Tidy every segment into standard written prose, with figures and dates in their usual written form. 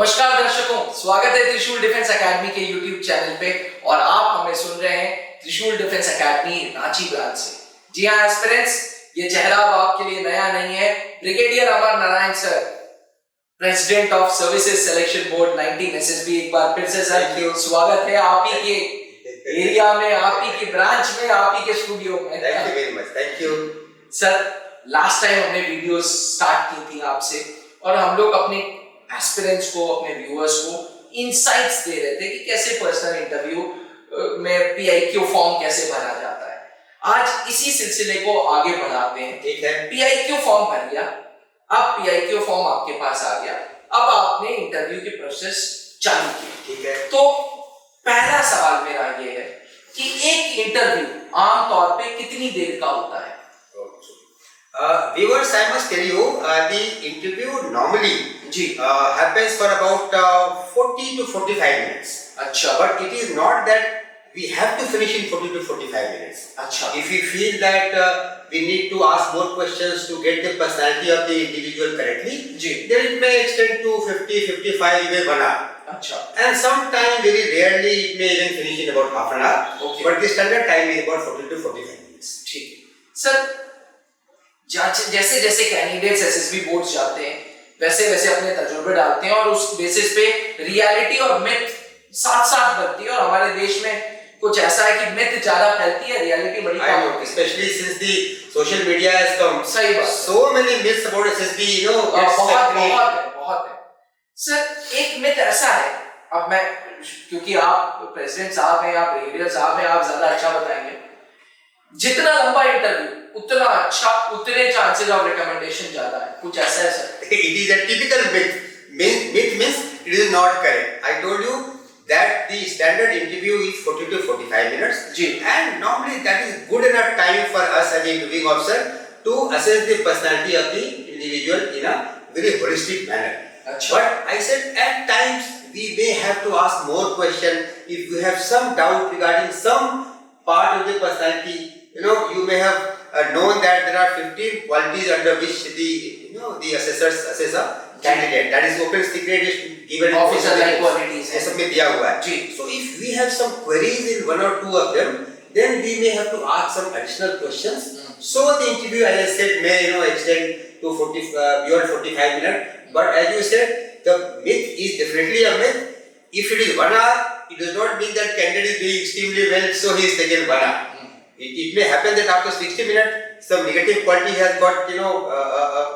नमस्कार दर्शकों, स्वागत है त्रिशूल डिफेंस एकेडमी के यूट्यूब चैनल पे और आप हमें सुन रहे हैं त्रिशूल डिफेंस एकेडमी रांची ब्रांच से। जी हाँ एस्पिरेंट्स, ये चेहरा अब आपके लिए नया नहीं है। Brigadier Amar Narayan sir, president of services selection board 19 SSB, एक बार फिर से सर स्वागत है आप ही के एरिया में, आप ही की ब्रांच में, आप ही के स्टूडियो में। Thank you very much, thank you sir. Last time हमने वीडियोस स्टार्ट की थी आपसे और हम लोग अपने एस्पिरेंट्स को, अपने व्यूअर्स को इनसाइट्स दे रहे थे कि कैसे पर्सनल इंटरव्यू में PIQ फॉर्म कैसे भरा जाता है। आज इसी सिलसिले को आगे बढ़ाते हैं। ठीक है। PIQ फॉर्म भर लिया, अब PIQ फॉर्म आपके पास आ गया, अब आपने इंटरव्यू की प्रोसेस चालू की। ठीक है। तो पहला सवाल मेरा ये है कि एक इंटरव्यू आमतौर पे कितनी देर का होता है? Viewers, I must tell you, the interview normally happens for about 40 to 45 minutes. अच्छा। But it is not that we have to finish in 40 to 45 minutes. अच्छा। If we feel that we need to ask more questions to get the personality of the individual correctly, then it may extend to 50, 55, even 1 hour. अच्छा। And sometime very rarely it may even finish in about half an hour. Okay. But the standard time is about 40 to 45 minutes. ठीक है। Sir, जैसे जैसे candidates SSB boards जाते हैं वैसे वैसे अपने तजुर्बे डालते हैं और उस बेसिस पे रियलिटी और मिथ साथ साथ बनती है और हमारे देश में कुछ ऐसा है कि मिथ ज्यादा फैलती है, रियलिटी बड़ी कम होती है। Especially since the social media has come. सही बात। So many myths about SSB, you know. बहुत है। सर, एक मिथ ऐसा है, अब मैं, क्योंकि आप प्रेसिडेंट साहब हैं, आप ब्रिगेडियर साहब हैं, आप ज्यादा अच्छा बताएंगे। जितना लंबा इंटरव्यू उतना अच्छा, उतने चांसेस ऑफ रिकमेंडेशन ज्यादा है, कुछ ऐसा है sir? It is a typical myth. Myth means it is not correct. I told you that the standard interview is 40 to 45 minutes. And normally that is good enough time for us as an interviewing officer to assess the personality of the individual in a very holistic manner. But I said at times we may have to ask more questions if you have some doubt regarding some part of the personality. You know, you may have known that there are 15 qualities under which the assessors assess a candidate. That is open secret, is given officer like qualities है, सब में दिया हुआ है। So if we have some queries in 1 or 2 of them, then we may have to ask some additional questions. So the interview, as I said, may extend to beyond 45 minutes. But as you said, the myth is definitely a myth. If it is 1 hour, it does not mean that candidate is doing extremely well, so he is taken 1 hour. It may happen that after 60 minutes, some negative quality has got,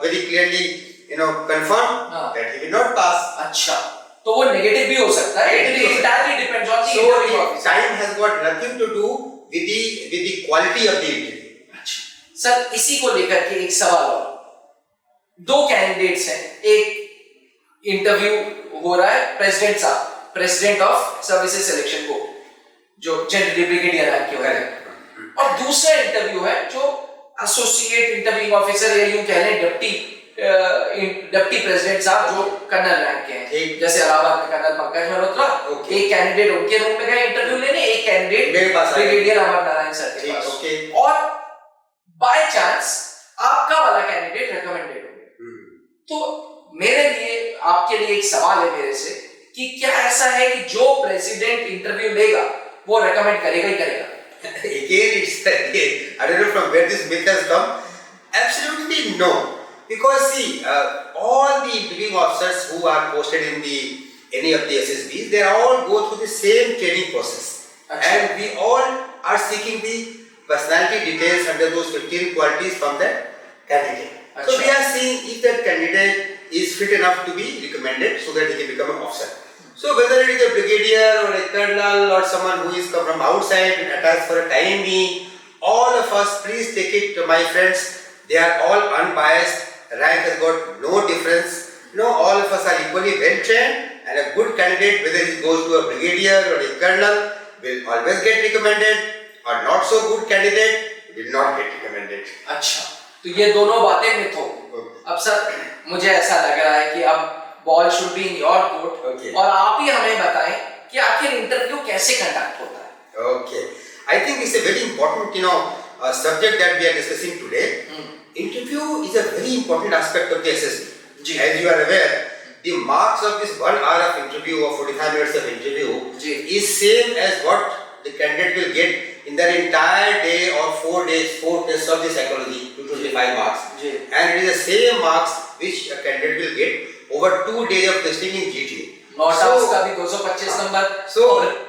very clearly, confirmed that he will not pass. अच्छा, तो वो negative भी हो सकता है. It entirely depends on the interview officer. Time has got nothing to do with the quality of the interview. अच्छा, sir इसी को लेकर के एक सवाल और. 2 कैंडिडेट्स हैं, एक इंटरव्यू हो रहा है प्रेसिडेंट साहब, president of services selection board, जो जनरल ब्रिगेडियर रैंक के हो रहे हैं, और दूसरा इंटरव्यू है जो एसोसिएट इंटरव्यूइंग ऑफिसर या यूं कह लें डिप्टी प्रेसिडेंट साहब जो कर्नल रैंक के हैं, जैसे इलाहाबाद में कर्नल पंकज मल्होत्रा, एक कैंडिडेट उनके रूम में गए इंटरव्यू लेने, एक कैंडिडेट ब्रिगेडियर अमर नारायण सर के पास, और बाय चांस आपका वाला कैंडिडेट रिकमेंडेड हो गया। तो मेरे लिए, आपके लिए एक सवाल है मेरे से कि क्या ऐसा है कि जो प्रेसिडेंट इंटरव्यू लेगा वो रेकमेंड करेगा ही करेगा? Again, I don't know from where this myth has come. Absolutely no. Because see, all the interviewing officers who are posted in any of the SSBs, they all go through the same training process. And we all are seeking the personality details under those 15 qualities from that candidate. So we are seeing if that candidate is fit enough to be recommended so that he can become an officer. So whether it is a brigadier or a colonel or someone who is come from outside and attached for a time being, all of us, please take it to my friends, they are all unbiased, rank has got no difference. All of us are equally well trained, and a good candidate, whether he goes to a brigadier or a colonel, will always get recommended, or not so good candidate will not get recommended. अच्छा, तो ये दोनों बातें myth हो। अब sir मुझे ऐसा लग रहा है कि अब ball should be in your court, और आप ही हमें बताएं कि आखिर इंटरव्यू कैसे कंडक्ट होता है? Okay, I think it's a very important, subject that we are discussing today. Interview is a very important aspect of the SSB. As you are aware, the marks of this 1 hour of interview or 45 minutes of interview जी. is same as what the candidate will get in their entire day or 4 days, 4 tests of the psychology, 225 marks. जी. And it is the same marks which a candidate will get over 2 days of testing in GTA. Not house का भी 225 number. So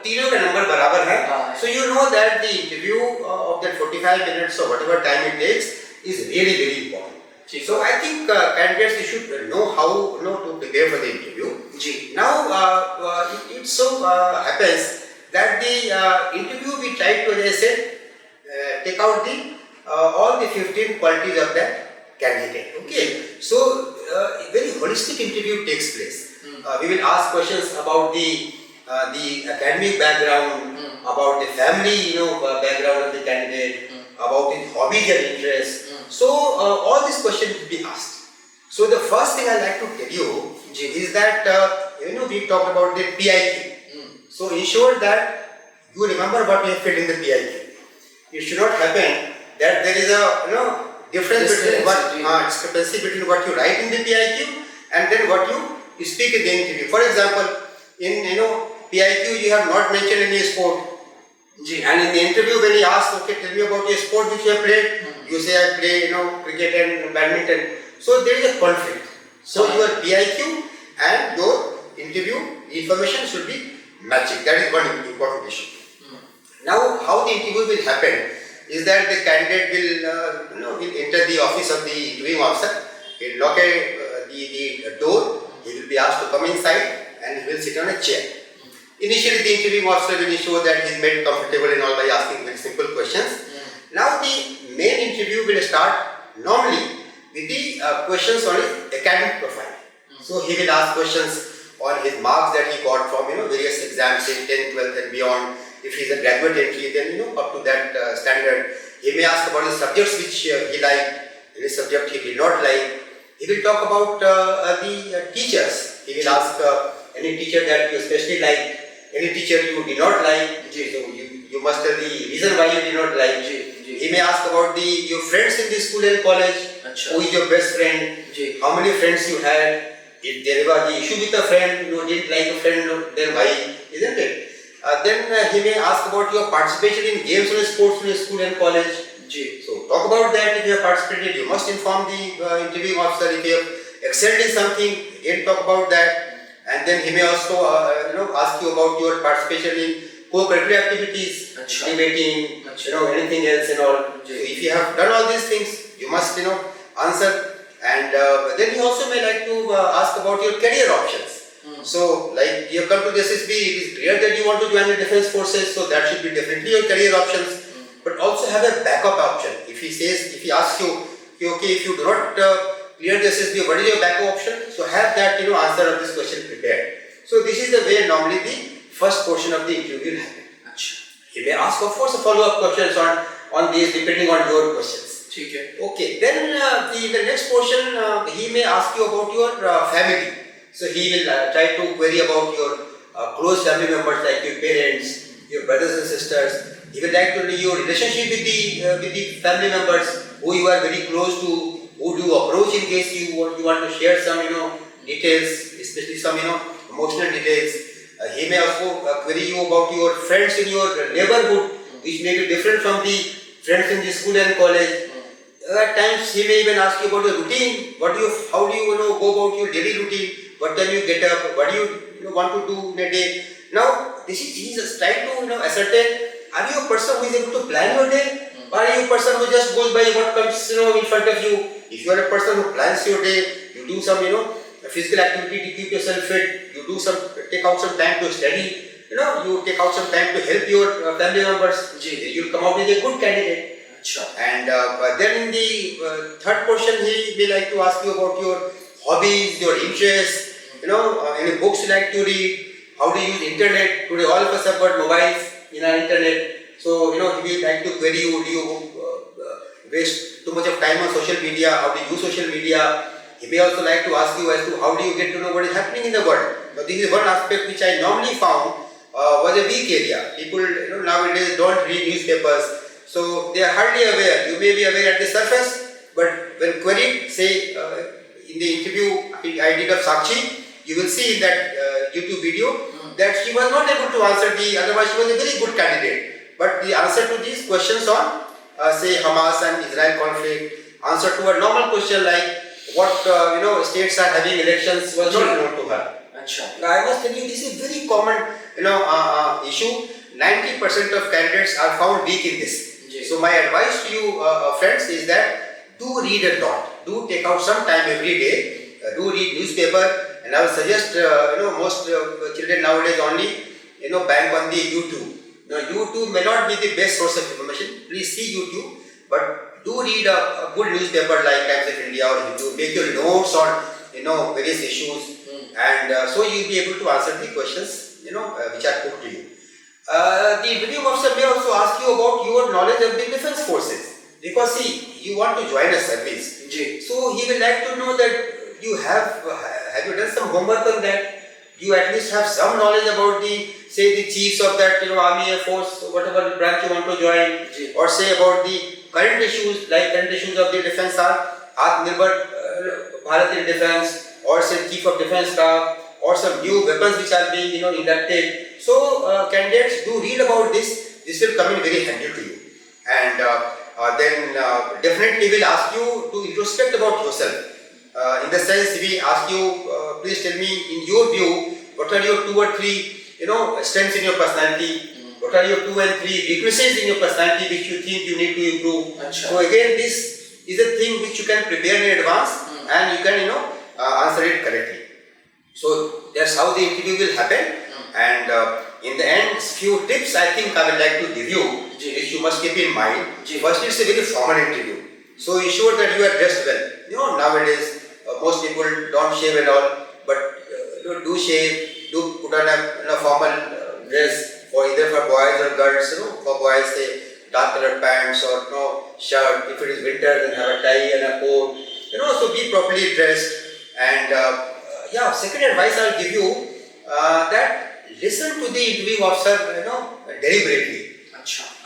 तीनों का number बराबर है. हाँ. So you know that the interview of that 45 minutes or whatever time it takes is really very important. So I think candidates should know how to prepare for the interview. Ji. Now it so happens that the interview we try to, as I said, take out the all the 15 qualities of that candidate. Okay. So a very holistic interview takes place. We will ask questions about the academic background, about the family background of the candidate, about his hobbies and interests. So all these questions will be asked. So the first thing I like to tell you is that we talked about the PIQ. So ensure that you remember what you have filled in the PIQ. It should not happen that there is a difference between what discrepancy between what you write in the PIQ and then what you speak in the interview. For example, in PIQ you have not mentioned any sport. And in the interview when he asks, okay, tell me about your sport which you have played, you say I play cricket and badminton. So there is a conflict. So your PIQ and your interview information should be matching. That is one important issue. Now how the interview will happen is that the candidate will enter the office of the interviewing officer. He will knock the door. He will be asked to come inside and he will sit on a chair. Initially the interviewing officer will ensure that he is made comfortable and all by asking very simple questions. Now the main interview will start normally with the questions on his academic profile. So he will ask questions on his marks that he got from various exams in 10th, 12th and beyond. If he is a graduate entry, then up to that standard. He may ask about the subjects which he liked, any subject he did not like. He will talk about the teachers. He will ask any teacher that you especially like, any teacher you did not like. So you must tell the reason why you did not like. He may ask about your friends in the school and college. Who is your best friend? How many friends you had? If there was the issue with a friend, you didn't like a friend, then why? Isn't it? Then he may ask about your participation in games or sports in school and college. So talk about that. If you have participated, you must inform the interviewing officer. If you have excelled in something, again talk about that. And then he may also ask you about your participation in co-curricular activities, debating, anything else and all. So if you have done all these things, you must answer. And then he also may like to ask about your career options. So like you have come to the SSB, it is clear that you want to join the defense forces, so that should be definitely your career options. But also have a backup option. If he asks you, okay, if you do not clear the SSB, what is your backup option? So have that answer of this question prepared. So this is the way normally the first portion of the interview will happen. He may ask of course follow-up questions on these depending on your questions. Okay, then the next portion he may ask you about your family. So he will try to query about your close family members like your parents, your brothers and sisters. He will like to know your relationship with the family members, who you are very close to, who do you approach in case you want to share some details, especially some emotional details. He may also query you about your friends in your neighborhood, which may be different from the friends in the school and college. At times he may even ask you about the routine. How do you go about your daily routine? What time you get up? What do you want to do in a day? Now he is trying to ascertain, are you a person who is able to plan your day? Or are you a person who just goes by what comes in front of you? If you are a person who plans your day, you do some physical activity to keep yourself fit. You take out some time to study. You take out some time to help your family members. You will come out with a good candidate. And then in the third portion, he will like to ask you about your hobbies, your interests, any books you like to read, how do you use internet. Today all of us have got mobiles in our internet. So, he will like to query you, do you waste too much of time on social media, how do you use social media. He may also like to ask you as to how do you get to know what is happening in the world. But this is one aspect which I normally found was a weak area. People nowadays don't read newspapers. So they are hardly aware. You may be aware at the surface, but when queried, say in the interview I did of Sakshi, you will see in that YouTube video that she was not able to answer otherwise she was a very good candidate. But the answer to these questions on, say, Hamas and Israel conflict, answer to a normal question like what states are having elections was not known to her. I must tell you, this is very common issue. 90% of candidates are found weak in this. So my advice to you friends is that do read a lot. Do take out some time every day. Do read newspaper, and I would suggest most children nowadays only bank on the YouTube. Now YouTube may not be the best source of information. Please see YouTube, but do read a good newspaper like Times of India or Hindu. Make your notes on various issues, and so you'll be able to answer the questions which are put to you. The video officer may also ask you about your knowledge of the defense forces, because see, you want to join a service, so he will like to know that you have you done some homework on that. You at least have some knowledge about the chiefs of that army, air force, whatever branch you want to join, or say about the current issues of the defense are Atmanirbhar Bharat in defense, or say chief of defense staff, or some new weapons which are being inducted. So candidates, do read about this. This will come in very handy to you, and then definitely will ask you to introspect about yourself. In the sense, we ask you, please tell me, in your view, what are your 2 or 3 strengths in your personality? What are your 2 and 3 weaknesses in your personality which you think you need to improve? So again, this is a thing which you can prepare in advance, and you can answer it correctly. So that's how the interview will happen. And in the end, few tips I think I would like to give you, which you must keep in mind. First, it's a very formal interview, so ensure that you are dressed well. Nowadays most people don't shave at all, but do shave, do put on a formal dress for either for boys or girls. For boys, say dark colored pants or shirt. If it is winter, then have a tie and a coat. So be properly dressed. And second advice I'll give you, that listen to the interview officer deliberately.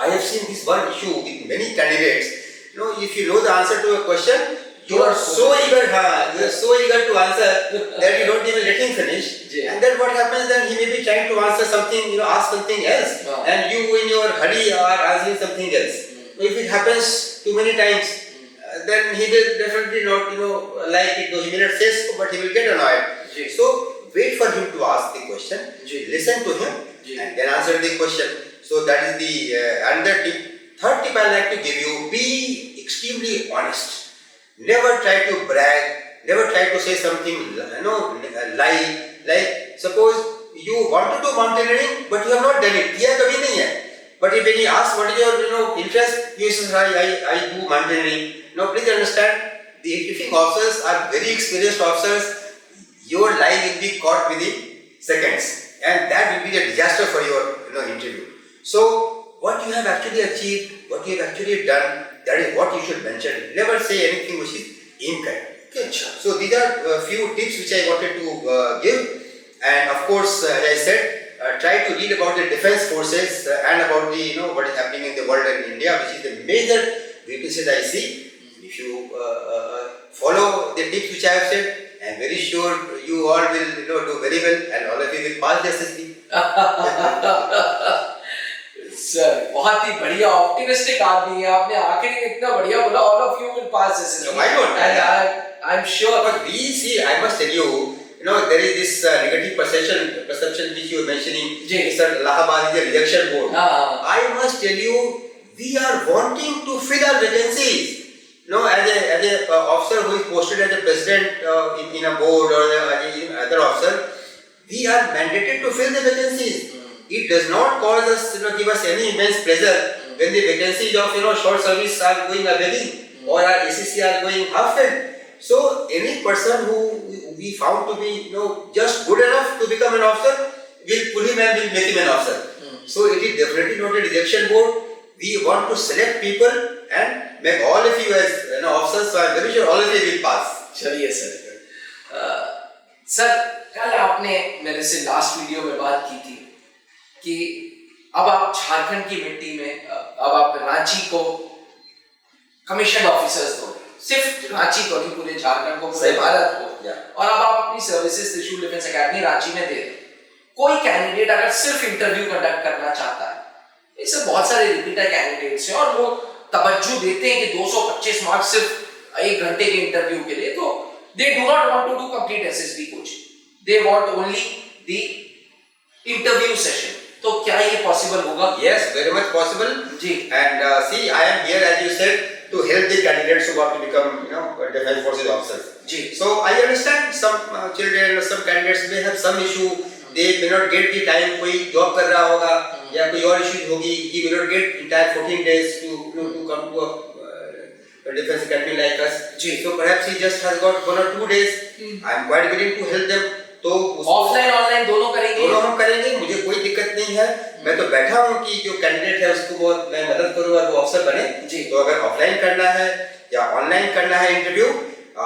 I have seen this one issue with many candidates. If you know the answer to a question, you are so eager to answer that you don't even let him finish. And then what happens, then he may be trying to answer something, ask something else, and you in your hurry are answering something else. If it happens too many times, then he will definitely not like it, though he may not say so, but he will get annoyed. So wait for him to ask the question, listen to him, and then answer the question. So that is the another tip. Third tip I like to give you: be extremely honest. Never try to brag. Never try to say something, lie. Like suppose you want to do mountaineering, but you have not done it. किया कभी नहीं है. But if when he asks what is your interest, you say I do mountaineering. Now please understand, the interviewing officers are very experienced officers. Your lie will be caught within seconds, and that will be a disaster for your interview. So what you have actually achieved, what you have actually done, that is what you should mention. Never say anything which is incorrect. Okay. So these are a few tips which I wanted to give, and of course, as I said, try to read about the defense forces and about the what is happening in the world and India, which is the major weaknesses I see. If you follow the tips which I have said, I am very sure you all will do very well, and all of you will pass the SSB. Sir बहुत ही बढ़िया optimistic आदमी है आपने आखिर में इतना बढ़िया बोला all of you will pass this. No, I don't. And I'm sure. But we see, I must tell you, there is this negative perception which you were mentioning. Sir, Allahabad is a rejection board. I must tell you, we are wanting to fill our vacancies. As a officer who is posted as a president in a board or other officer, we are mandated to fill the vacancies. It does not cause us, give us any immense pleasure when the vacancies of, short service are going begging or our ACC are going half-filled. So any person who we found to be, just good enough to become an officer, we'll pull him and we'll make him an officer. So it is definitely not a rejection board. We want to select people and make all of you as officers. So I'm very sure all of you will pass. चलिए sir कल आपने मेरे से last video में बात की थी कि अब आप झारखंड की मिट्टी में अब आप रांची को कमीशन ऑफिसर्स दोगे. सिर्फ रांची को नहीं, पूरे झारखंड को, पूरे भारत को, और अब आप अपनी सर्विसेज त्रिशूल डिफेंस एकेडमी रांची में दे रहे हैं। कोई कैंडिडेट अगर सिर्फ इंटरव्यू कंडक्ट करना चाहता है, इससे बहुत सारे रिपीटर कैंडिडेट्स हैं और वो तवज्जो देते हैं कि 225 मार्क्स सिर्फ 1 घंटे के इंटरव्यू के लिए, तो they do not want to do complete SSB coaching, they want only the interview session. तो क्या ये पॉसिबल होगा? Yes, very much possible. Ji. And see, I am here, as you said, to help the candidates who want to become, defense forces officers. Ji. So I understand some children, some candidates may have some issue. They may not get the time. कोई job कर रहा होगा या कोई और issue होगी. He may not get entire 14 days to come to a defense academy like us. जी। So perhaps he just has got 1 or 2 days. I am quite willing to help them. तो offline online दोनों करेंगे? दोनों हम करेंगे, मुझे कोई दिक्कत नहीं है। मैं तो बैठा हूँ कि जो कैंडिडेट है उसको मैं मदद करूँ और वो अफसर बने। जी। तो अगर ऑफलाइन करना है या ऑनलाइन करना है इंटरव्यू,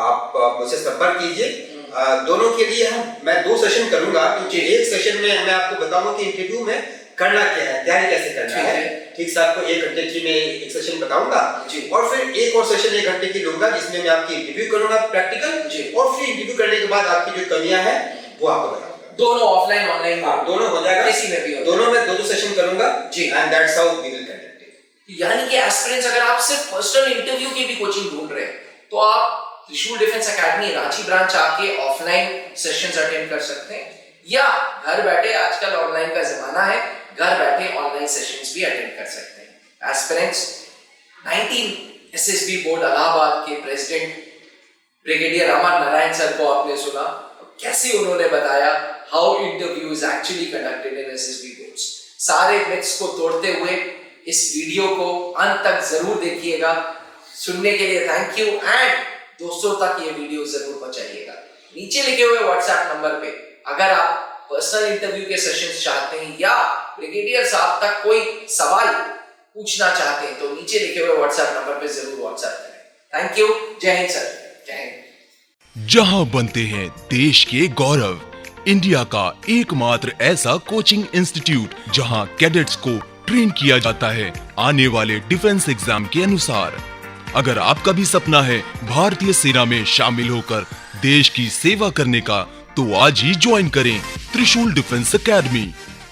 आप मुझसे संपर्क कीजिए। दोनों के लिए मैं 2 सेशन करूंगा, क्योंकि एक सेशन में मैं आपको बताऊंगा कि इंटरव्यू में करना क्या है, तैयारी कैसे करना है। ठीक से आपको 1 घंटे की मैं एक सेशन बताऊंगा और फिर एक और सेशन 1 घंटे की लूंगा, जिसमें मैं आपकी इंटरव्यू करूंगा प्रैक्टिकल, और फिर इंटरव्यू करने के बाद आपकी जो कमियां हैं वो आपको बताऊंगा। दोनों ऑफलाइन ऑनलाइन दोनों हो जाएगा, इसी में भी दोनों में 2 सेशन करूंगा जी, and that's how we will conduct it. यानी कि एस्पिरेंट्स, अगर आप सिर्फ पर्सनल इंटरव्यू की भी कोचिंग ढूंढ रहे हैं तो आप त्रिशूल डिफेंस एकेडमी रांची ब्रांच आके ऑफलाइन सेशंस अटेंड कर सकते हैं, या घर बैठे, आजकल ऑनलाइन का जमाना है, घर बैठे ऑनलाइन सेशंस भी अटेंड कर सकते हैं। एस्पिरेंट्स, 19 एसएसबी बोर्ड इलाहाबाद के प्रेसिडेंट ब्रिगेडियर अमर नारायण सर को आपने सुना, कैसे उन्होंने बताया how interview is actually conducted in SSB boards. सारे मिथ्स को तोड़ते हुए इस वीडियो को अंत तक जरूर देखिएगा। सुनने के लिए थैंक यू, एंड दोस्तों तक ये वीडियो जरूर पहुंचाइएगा। नीचे लिखे हुए व्हाट्सएप नंबर पे अगर आप पर्सनल इंटरव्यू के सेशंस चाहते हैं या ब्रिगेडियर साहब तक कोई सवाल पूछना चाहते हैं, तो नीचे लिखे हुए व्हाट्सएप नंबर पे जरूर व्हाट्सएप करें। Thank you. जय हिंद सर। जय हिंद। जहां बनते हैं देश के गौरव, इंडिया का एकमात्र ऐसा कोचिंग इंस्टीट्यूट जहां कैडेट्स को ट्रेन किया जाता है आने वाले डिफेंस एग्जाम के अनुसार। अगर आपका भी सपना है भारतीय सेना में शामिल होकर देश की सेवा करने का, तो आज ही ज्वाइन करें त्रिशूल डिफेंस एकेडमी।